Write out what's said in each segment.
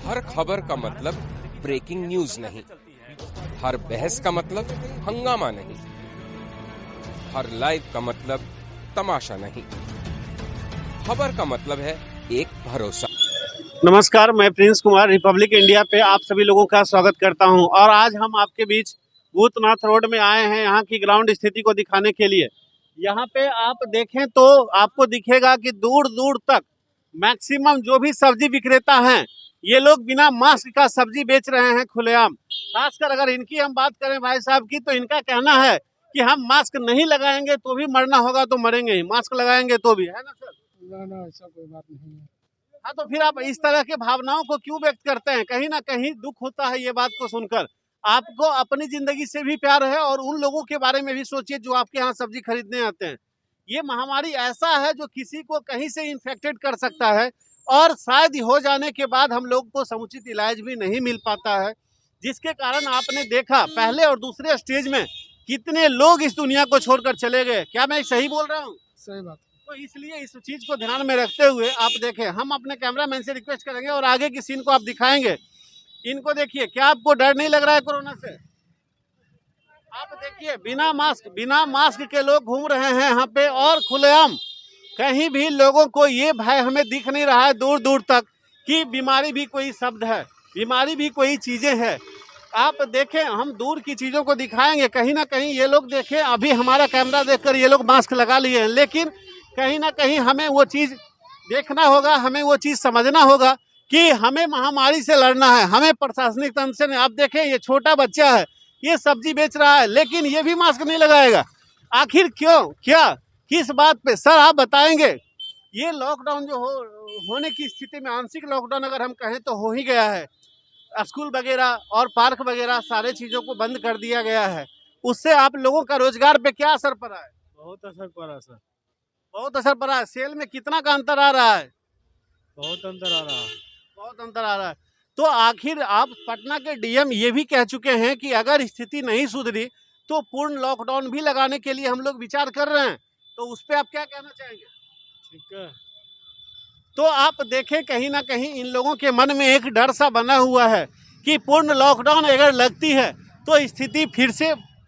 हर खबर का मतलब ब्रेकिंग न्यूज नहीं, हर बहस का मतलब हंगामा नहीं, हर लाइव का मतलब तमाशा नहीं, खबर का मतलब है एक भरोसा। नमस्कार, मैं प्रिंस कुमार रिपब्लिक इंडिया पे आप सभी लोगों का स्वागत करता हूं और आज हम आपके बीच भूतनाथ रोड में आए हैं यहाँ की ग्राउंड स्थिति को दिखाने के लिए। यहाँ पे आप देखें तो आपको दिखेगा कि दूर दूर तक मैक्सिमम जो भी सब्जी विक्रेता हैं ये लोग बिना मास्क का सब्जी बेच रहे हैं खुलेआम। खासकर अगर इनकी हम बात करें भाई साहब की, तो इनका कहना है कि हम मास्क नहीं लगाएंगे तो भी मरना होगा तो मरेंगे ही, मास्क लगाएंगे तो भी, है ना सर? ना ऐसा कोई बात नहीं है। हाँ, तो फिर आप इस तरह के भावनाओं को क्यों व्यक्त करते हैं? कहीं ना कहीं दुख होता है ये बात को सुनकर। आपको अपनी जिंदगी से भी प्यार है और उन लोगों के बारे में भी सोचिए जो आपके यहाँ सब्जी खरीदने आते हैं। ये महामारी ऐसा है जो किसी को कहीं से इन्फेक्टेड कर सकता है और शायद हो जाने के बाद हम लोग को समुचित इलाज भी नहीं मिल पाता है, जिसके कारण आपने देखा पहले और दूसरे स्टेज में कितने लोग इस दुनिया को छोड़कर चले गए। क्या मैं सही बोल रहा हूँ? सही बात। तो इसलिए इस चीज को ध्यान में रखते हुए आप देखें, हम अपने कैमरामैन से रिक्वेस्ट करेंगे और आगे की सीन को आप दिखाएंगे। इनको देखिए, क्या आपको डर नहीं लग रहा है कोरोना से? आप देखिए बिना मास्क के लोग घूम रहे हैं यहाँ पे और खुलेआम। कहीं भी लोगों को ये भय हमें दिख नहीं रहा है दूर दूर तक कि बीमारी भी कोई शब्द है, बीमारी भी कोई चीजें है। आप देखें, हम दूर की चीजों को दिखाएंगे। कहीं ना कहीं ये लोग देखें, अभी हमारा कैमरा देखकर ये लोग मास्क लगा लिए हैं, लेकिन कहीं ना कहीं हमें वो चीज़ देखना होगा, हमें वो चीज़ समझना होगा कि हमें महामारी से लड़ना है। हमें प्रशासनिक तंत्र से, आप देखें ये छोटा बच्चा है, ये सब्जी बेच रहा है लेकिन ये भी मास्क नहीं लगाएगा। आखिर क्यों, क्या, किस बात पे? सर आप बताएंगे। ये लॉकडाउन जो होने की स्थिति में, आंशिक लॉकडाउन अगर हम कहें तो हो ही गया है। स्कूल वगैरह और पार्क वगैरह सारे चीज़ों को बंद कर दिया गया है। उससे आप लोगों का रोजगार पे क्या असर पड़ा है? बहुत असर पड़ा सर, बहुत असर पड़ा है। सेल में कितना का अंतर आ रहा है? बहुत अंतर आ रहा है। बहुत अंतर आ रहा है। तो आखिर आप पटना के डीएम ये भी कह चुके हैं कि अगर स्थिति नहीं सुधरी तो पूर्ण लॉकडाउन भी लगाने के लिए हम लोग विचार कर रहे हैं। तो उस पर आप क्या कहना चाहेंगे? ठीक है। तो आप देखें, कहीं ना कहीं इन लोगों के मन में एक डर सा बना हुआ है कि पूर्ण लॉकडाउन अगर लगती है तो स्थिति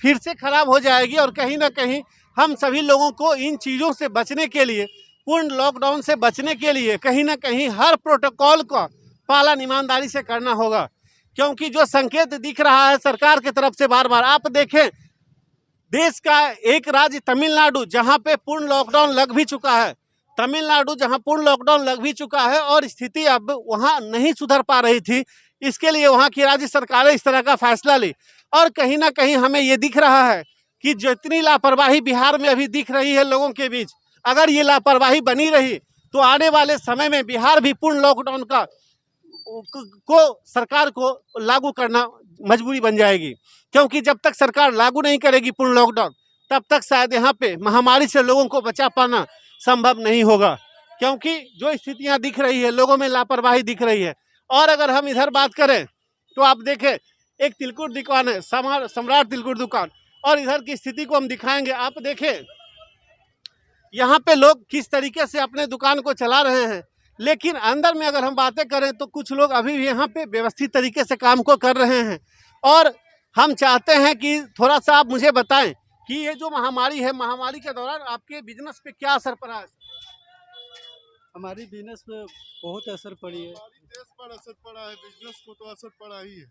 फिर से खराब हो जाएगी और कहीं ना कहीं हम सभी लोगों को इन चीज़ों से बचने के लिए, पूर्ण लॉकडाउन से बचने के लिए कहीं ना कहीं हर प्रोटोकॉल का पालन ईमानदारी से करना होगा। क्योंकि जो संकेत दिख रहा है सरकार की तरफ से बार बार, आप देखें देश का एक राज्य तमिलनाडु जहां पे पूर्ण लॉकडाउन लग भी चुका है, तमिलनाडु जहां पूर्ण लॉकडाउन लग भी चुका है और स्थिति अब वहां नहीं सुधर पा रही थी, इसके लिए वहां की राज्य सरकारें इस तरह का फैसला ली। और कहीं ना कहीं हमें ये दिख रहा है कि जितनी लापरवाही बिहार में अभी दिख रही है लोगों के बीच, अगर ये लापरवाही बनी रही तो आने वाले समय में बिहार भी पूर्ण लॉकडाउन को सरकार को लागू करना मजबूरी बन जाएगी। क्योंकि जब तक सरकार लागू नहीं करेगी पूर्ण लॉकडाउन, तब तक शायद यहाँ पे महामारी से लोगों को बचा पाना संभव नहीं होगा। क्योंकि जो स्थितियाँ दिख रही है, लोगों में लापरवाही दिख रही है। और अगर हम इधर बात करें तो आप देखें, एक तिलकुट दुकान है, सम्राट तिलकुट दुकान, और इधर की स्थिति को हम दिखाएंगे। आप देखें यहाँ पे लोग किस तरीके से अपने दुकान को चला रहे हैं, लेकिन अंदर में अगर हम बातें करें तो कुछ लोग अभी भी यहाँ पे व्यवस्थित तरीके से काम को कर रहे हैं। और हम चाहते हैं कि थोड़ा सा आप मुझे बताएं कि ये जो महामारी है, महामारी के दौरान आपके बिजनेस पे क्या असर पड़ा है? हमारी बिजनेस पे बहुत असर पड़ी है। देश पर असर पड़ा है, बिजनेस को तो असर पड़ा ही है।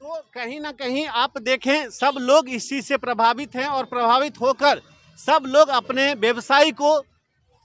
तो कहीं ना कहीं आप देखें, सब लोग इस चीज़ से प्रभावित हैं और प्रभावित होकर सब लोग अपने व्यवसाय को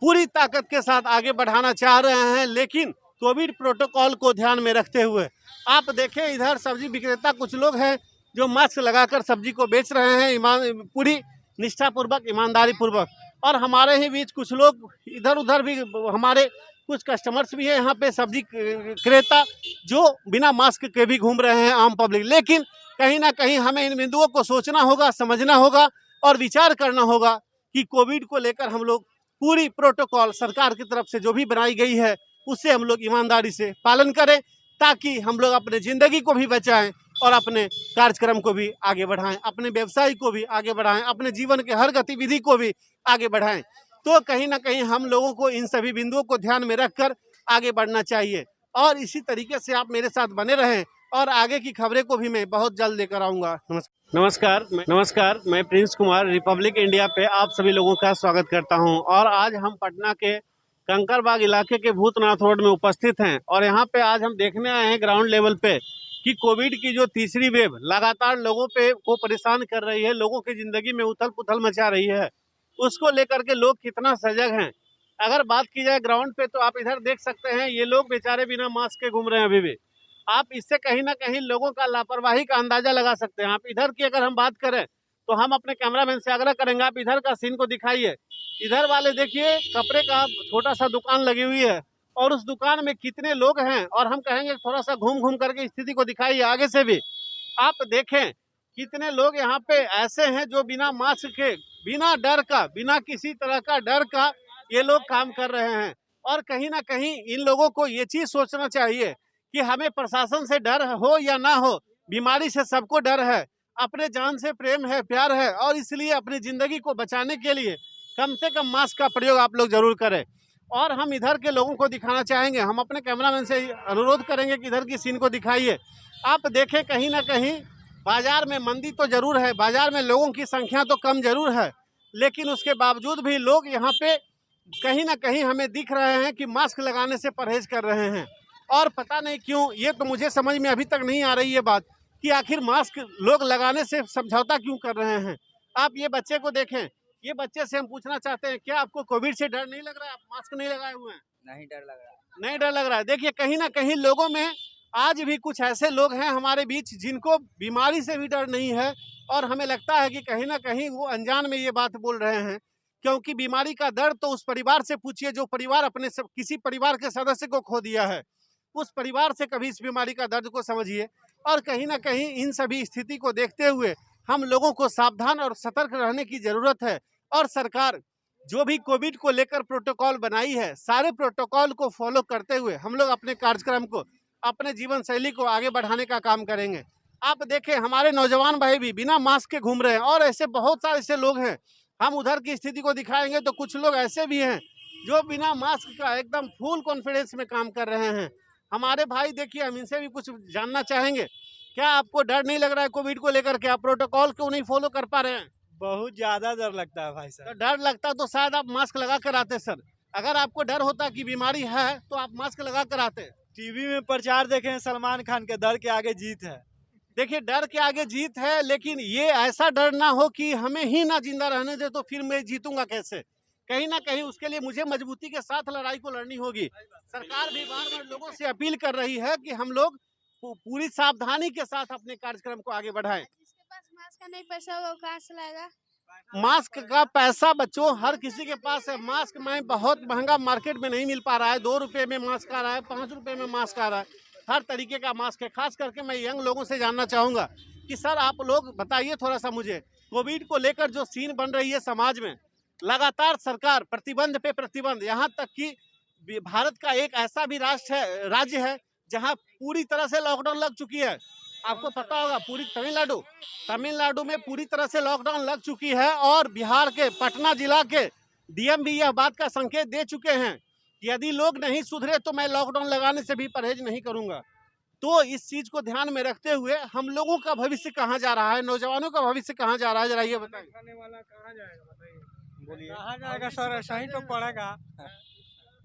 पूरी ताकत के साथ आगे बढ़ाना चाह रहे हैं, लेकिन कोविड प्रोटोकॉल को ध्यान में रखते हुए। आप देखें इधर सब्जी विक्रेता कुछ लोग हैं जो मास्क लगाकर सब्जी को बेच रहे हैं, पूरी निष्ठापूर्वक, ईमानदारी पूर्वक। और हमारे ही बीच कुछ लोग इधर उधर भी, हमारे कुछ कस्टमर्स भी हैं यहाँ पे, सब्जी क्रेता, जो बिना मास्क के भी घूम रहे हैं आम पब्लिक। लेकिन कहीं ना कहीं हमें इन बिंदुओं को सोचना होगा, समझना होगा और विचार करना होगा कि कोविड को लेकर हम लोग पूरी प्रोटोकॉल सरकार की तरफ से जो भी बनाई गई है उससे हम लोग ईमानदारी से पालन करें, ताकि हम लोग अपने ज़िंदगी को भी बचाएं और अपने कार्यक्रम को भी आगे बढ़ाएं, अपने व्यवसाय को भी आगे बढ़ाएं, अपने जीवन के हर गतिविधि को भी आगे बढ़ाएं। तो कहीं ना कहीं हम लोगों को इन सभी बिंदुओं को ध्यान में रखकर आगे बढ़ना चाहिए। और इसी तरीके से आप मेरे साथ बने रहें और आगे की खबरें को भी मैं बहुत जल्द लेकर आऊँगा। नमस्कार, मैं प्रिंस कुमार रिपब्लिक इंडिया पे आप सभी लोगों का स्वागत करता हूं। और आज हम पटना के कंकड़बाग इलाके के भूतनाथ रोड में उपस्थित हैं और यहां पे आज हम देखने आए हैं ग्राउंड लेवल पे कि कोविड की जो तीसरी वेव लगातार लोगों को परेशान कर रही है, लोगों की ज़िंदगी में उथल पुथल मचा रही है, उसको लेकर के लोग कितना सजग हैं। अगर बात की जाए ग्राउंड पे तो आप इधर देख सकते हैं, ये लोग बेचारे बिना मास्क के घूम रहे हैं अभी भी। आप इससे कहीं ना कहीं लोगों का लापरवाही का अंदाजा लगा सकते हैं। आप इधर की अगर हम बात करें तो हम अपने कैमरामैन से आग्रह करेंगे, आप इधर का सीन को दिखाइए। इधर वाले देखिए, कपड़े का छोटा सा दुकान लगी हुई है और उस दुकान में कितने लोग हैं, और हम कहेंगे थोड़ा सा घूम घूम करके स्थिति को दिखाइए आगे से भी। आप देखें कितने लोग यहाँ पे ऐसे हैं जो बिना मास्क के, बिना डर का, बिना किसी तरह का डर का ये लोग काम कर रहे हैं। और कहीं ना कहीं इन लोगों को ये चीज सोचना चाहिए कि हमें प्रशासन से डर हो या ना हो, बीमारी से सबको डर है, अपने जान से प्रेम है, प्यार है, और इसलिए अपनी जिंदगी को बचाने के लिए कम से कम मास्क का प्रयोग आप लोग जरूर करें। और हम इधर के लोगों को दिखाना चाहेंगे, हम अपने कैमरामैन से अनुरोध करेंगे कि इधर की सीन को दिखाइए। आप देखें कहीं ना कहीं बाजार में मंदी तो जरूर है, बाजार में लोगों की संख्या तो कम जरूर है, लेकिन उसके बावजूद भी लोग यहाँ पे कहीं ना कहीं हमें दिख रहे हैं कि मास्क लगाने से परहेज कर रहे हैं। और पता नहीं क्यों, ये तो मुझे समझ में अभी तक नहीं आ रही है बात कि आखिर मास्क लोग लगाने से समझौता क्यों कर रहे हैं। आप ये बच्चे को देखें, ये बच्चे से हम पूछना चाहते हैं, क्या आपको कोविड से डर नहीं लग रहा है? आप मास्क नहीं लगाए हुए हैं? नहीं डर लग रहा है। नहीं डर लग रहा है। देखिए कहीं ना कहीं लोगों में आज भी कुछ ऐसे लोग हैं हमारे बीच जिनको बीमारी से भी डर नहीं है, और हमें लगता है कि कहीं ना कहीं वो अनजान में ये बात बोल रहे हैं, क्योंकि बीमारी का दर्द तो उस परिवार से पूछिए जो परिवार अपने किसी परिवार के सदस्य को खो दिया है, उस परिवार से कभी इस बीमारी का दर्द को समझिए। और कहीं ना कहीं इन सभी स्थिति को देखते हुए हम लोगों को सावधान और सतर्क रहने की जरूरत है। और सरकार जो भी कोविड को लेकर प्रोटोकॉल बनाई है, सारे प्रोटोकॉल को फॉलो करते हुए हम लोग अपने कार्यक्रम को, अपने जीवन शैली को आगे बढ़ाने का काम करेंगे। आप देखें हमारे नौजवान भाई भी बिना मास्क के घूम रहे हैं, और ऐसे बहुत सारे ऐसे लोग हैं। हम उधर की स्थिति को दिखाएंगे तो कुछ लोग ऐसे भी हैं जो बिना मास्क का एकदम फुल कॉन्फिडेंस में काम कर रहे हैं। हमारे भाई देखिए, हम इनसे भी कुछ जानना चाहेंगे, क्या आपको डर नहीं लग रहा है कोविड को लेकर के? आप प्रोटोकॉल क्यों नहीं फॉलो कर पा रहे हैं? बहुत ज्यादा डर लगता है भाई तो साहब। डर लगता तो शायद आप मास्क लगा कर आते सर। अगर आपको डर होता कि बीमारी है तो आप मास्क लगा कर आते। टीवी में प्रचार देखे हैं सलमान खान के, डर के आगे जीत है। देखिए डर के आगे जीत है, लेकिन ये ऐसा डर ना हो कि हमें ही ना जिंदा रहने दे, तो फिर मैं जीतूंगा कैसे? कहीं ना कहीं उसके लिए मुझे मजबूती के साथ लड़ाई को लड़नी होगी। सरकार भी बार बार लोगों से अपील कर रही है कि हम लोग पूरी सावधानी के साथ अपने कार्यक्रम को आगे बढ़ाएं। जिसके पास मास्क का नहीं पैसा होगा वो कहाँ से लाएगा? मास्क का पैसा बच्चों हर किसी के पास है। मास्क में बहुत महंगा मार्केट में नहीं मिल पा रहा है, 2 रुपये में मास्क आ रहा है, 5 रुपये में मास्क आ रहा है, हर तरीके का मास्क है। खास करके मैं यंग लोगों से जानना चाहूँगा कि सर आप लोग बताइए थोड़ा सा मुझे, कोविड को लेकर जो सीन बन रही है समाज में, लगातार सरकार प्रतिबंध पे प्रतिबंध, यहाँ तक कि भारत का एक ऐसा भी राज्य है जहाँ पूरी तरह से लॉकडाउन लग चुकी है। आपको पता होगा पूरी तमिलनाडु में पूरी तरह से लॉकडाउन लग चुकी है, और बिहार के पटना जिला के डीएम भी यह बात का संकेत दे चुके हैं कि यदि लोग नहीं सुधरे तो मैं लॉकडाउन लगाने से भी परहेज नहीं करूंगा। तो इस चीज को ध्यान में रखते हुए हम लोगों का भविष्य कहाँ जा रहा है, नौजवानों का भविष्य कहाँ जा रहा है, जरा ये बताइए। खाने वाला कहाँ जाएगा बताइए? बोलिए। कहाँ जाएगा सर, ऐसा ही तो पड़ेगा।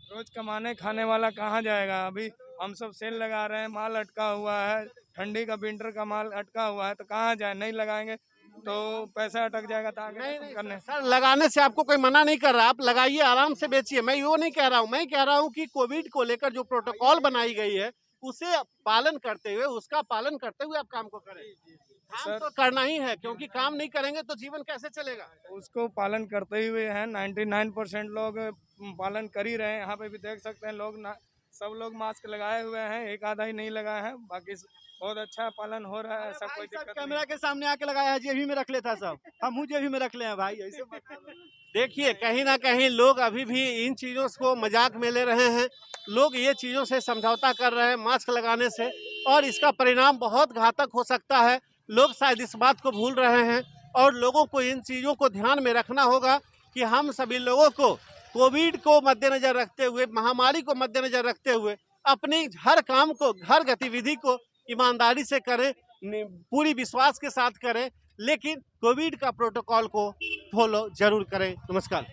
रोज कमाने खाने वाला कहाँ जाएगा? अभी हम सब सेल लगा रहे हैं, माल अटका हुआ है, ठंडी का विंटर का माल अटका हुआ है, तो कहाँ जाए? नहीं लगाएंगे तो पैसा अटक जाएगा। तो आगे नहीं करने सर, लगाने से आपको कोई मना नहीं कर रहा, आप लगाइए, आराम से बेचिए। मैं वो नहीं कह रहा हूँ, मैं कह रहा हूँ कि कोविड को लेकर जो प्रोटोकॉल बनाई गई है उसे पालन करते हुए, उसका पालन करते हुए आप काम को करें। काम तो करना ही है, क्योंकि काम नहीं करेंगे तो जीवन कैसे चलेगा? उसको पालन करते हुए हैं। 99% लोग पालन कर ही रहे हैं। यहाँ पे भी देख सकते हैं लोग सब लोग मास्क लगाए हुए हैं, एक आधा ही नहीं लगाए हैं, बाकी बहुत अच्छा पालन हो रहा है। ऐसा कोई दिक्कत कैमरा के सामने आके लगाया है, जेबी में रख लेता सब, हम जेबी में रख ले हैं भाई, ऐसे देखिए कहीं ना कहीं लोग अभी भी इन चीज़ों को मजाक में ले रहे हैं। लोग ये चीज़ों से समझौता कर रहे हैं मास्क लगाने से, और इसका परिणाम बहुत घातक हो सकता है। लोग शायद इस बात को भूल रहे हैं, और लोगों को इन चीज़ों को ध्यान में रखना होगा कि हम सभी लोगों को कोविड को मद्देनजर रखते हुए, महामारी को मद्देनजर रखते हुए अपनी हर काम को, हर गतिविधि को ईमानदारी से करें, पूरी विश्वास के साथ करें, लेकिन कोविड का प्रोटोकॉल को फॉलो जरूर करें। नमस्कार।